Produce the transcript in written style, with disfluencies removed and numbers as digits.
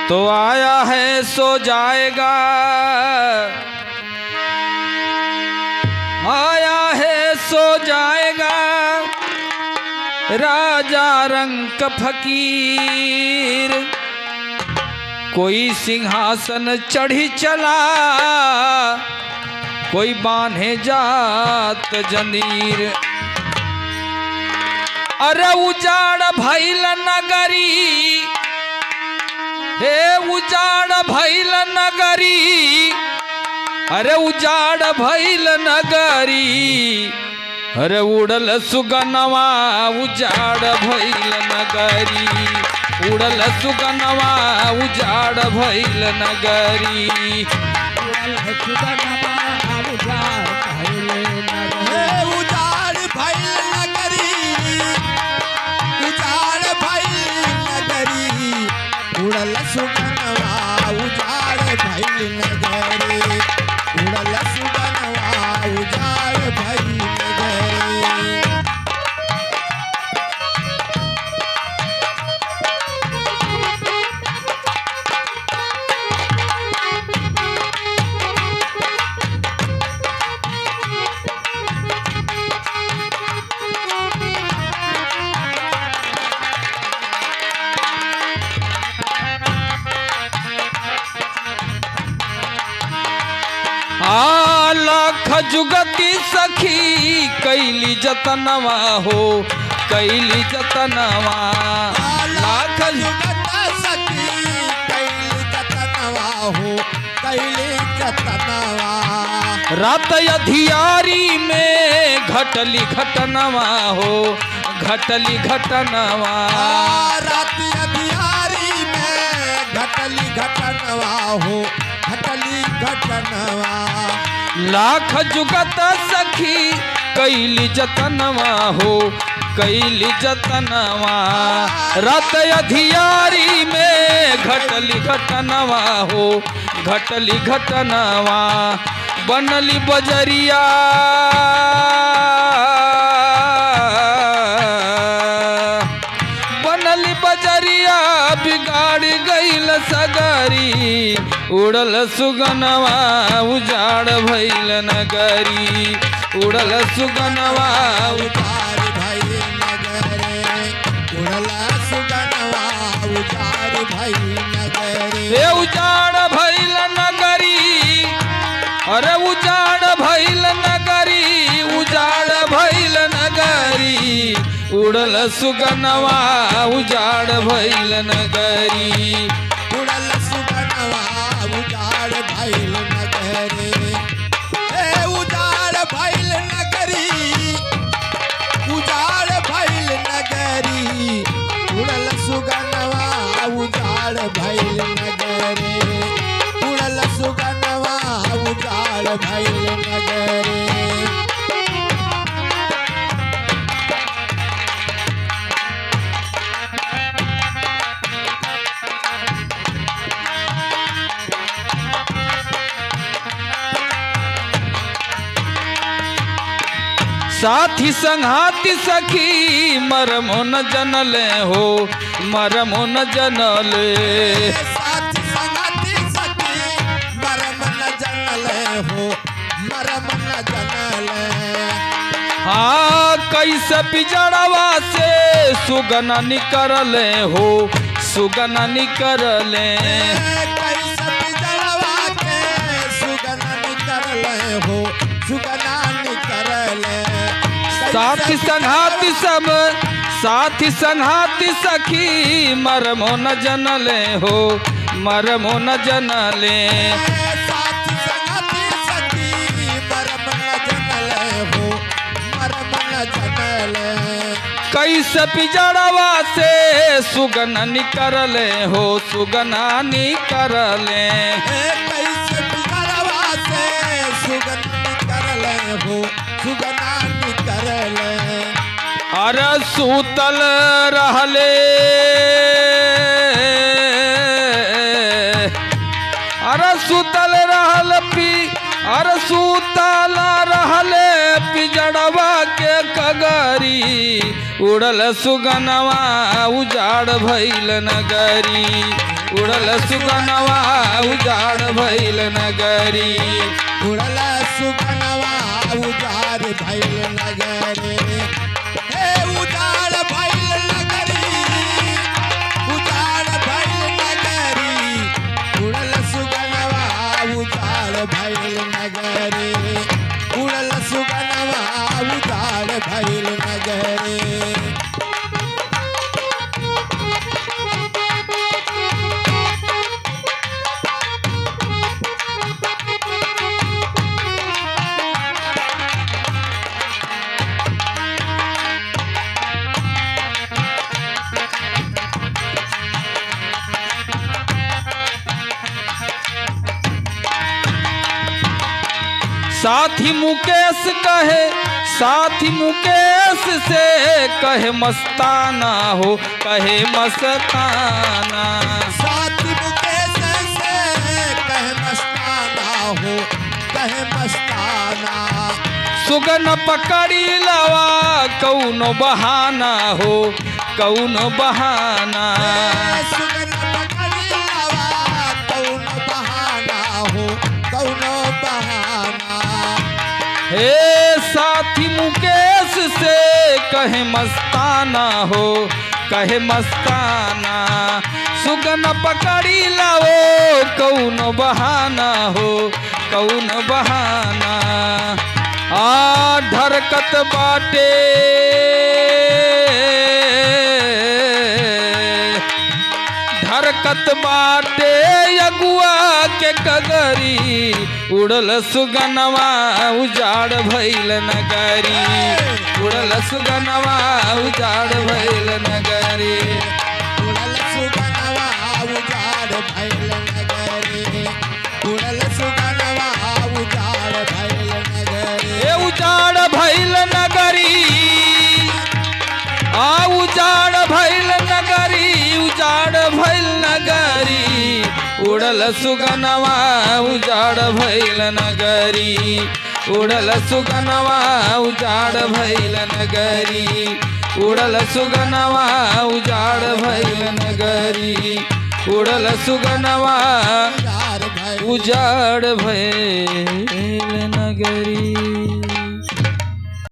तो आया है सो जाएगा, आया है सो जाएगा राजा रंक फकीर। कोई सिंहासन चढ़ी चला, कोई बांधे जात जंजीर। अरे उजाड़ भइल नगरी, हे उजाड़ भइल नगरी, अरे उजाड़ भइल नगरी। अरे उड़ल सुगनवा उजाड़ भइल नगरी, उड़ल सुगनवा उजाड़ भइल नगरी। उड़ल सुगनवा उजाड़ भइल नगरी, उजाड़ भइल नगरी, उजाड़ भइल नगरी। उड़ल सुगनवा उजाड़ भइल नगरी, उड़ल सुगनवा उजाड़ भइल नगरी। लाख जुगती सखी कैली जतनवा हो, कैली जतनवा। लाख जुगती सखी कैली जतनवा हो, कैली जतनवा। रात अधियारी में घटली घटनवा हो, घटली घटनवा। रात अधियारी में घटली घटनवा हो, घटली घटनवा। लाख जुगत सखी कैली जतनवा हो, कैली जतनवा। रात अधियारी में घटली घटनवा हो, घटली घटनवा। बनली बजरिया, बनली बजरिया बिगाड़ गईल सगरी। उड़ल सुगनवा उजाड़ भइल नगरी, उड़ल सुगनवा उजाड़ भइल नगरी, उड़ल सुगनवा उजाड़ भइल नगरी। हे उजाड़ भइल नगरी, अरे उजाड़ भइल नगरी, उजाड़ भइल नगरी। उड़ल सुगनवा उजाड़ भइल नगरी, उड़ल सुगनवा उजाड़ भइल नगरी। ए उजाड़ भइल नगरी, उजाड़ भइल नगरी। उड़ल सुगनवा उजाड़ भइल नगरी, उड़ल सुगनवा उजाड़ भइल नगरी। साथी संघाती सखी मरमो न जनले हो, मरमो न जनले। साथी संगाती सखी मरम न जनले हो, मरम न जनले। हाँ कैसे पिजड़वा से सुगना निकरले हो, सुगना निकरले। कैसे पिजड़वा के सुगना निकरले हो, सुगना निकरले। साथी संघाती सब, साथी संघाती सखी मरमो न जनले हो, मरमो न जनले। साथी संगाती सखी मरम न जनले हो, मरम न जनले। कैसे पिजड़वा से सुगना निकरले हो, सुगना निकरले। कैसे पिजड़वा से सुगना निकरले हो, सुगना निकरले। अरे सूतल रहले, अरे सूतल रहल पी, अरे सूतला रहले पिजड़वा के कगरी उड़ल सुगनवा उजाड़ भइल नगरी उड़ल सुगनवा उजाड़ भइल नगरी उड़ला सुगनवा उजाड़ भइल नगरी हे उजाड़ भइल नगरी उजाड़ भइल नगरी उड़ल सुगनवा उजाड़ भइल नगरी उड़ल सुगनवा उजाड़ भइल नगरी साथी मुकेश से कहे मस्ताना हो कहे मस्ताना साथी मुकेश से कहे मस्ताना हो कहे मस्ताना सुगन पकड़ी लवा कौनो बहाना हो कौनो बहाना सुगन पकड़ी लवा कौनो बहाना हो कौनो बहाना हे साथी मुकेश से कहे मस्ताना हो कहे मस्ताना सुगन पकड़ी लाओ कौनो बहाना हो कौनो बहाना आ ढरकत बाटे ढरकत बाटे अगुआ के कगरी उड़ल सुगनवा उजाड़ भइल नगरी उड़ल सुगनवा उजाड़ भइल नगरी उड़ल सुगनवा उजाड़ भइल नगरी उड़ल सुगनवा उजाड़ भइल नगरी ए उजाड़ भइल नगरी आ उजाड़ भइल नगरी उजाड़ भइल नगरी उड़ल सुगनवा उजाड़ भइल नगरी उड़ल सुगनवा उजाड़ भइल नगरी उड़ल सुगनवा उजाड़ भइल नगरी उड़ल सुगनवा उजाड़ भइल नगरी।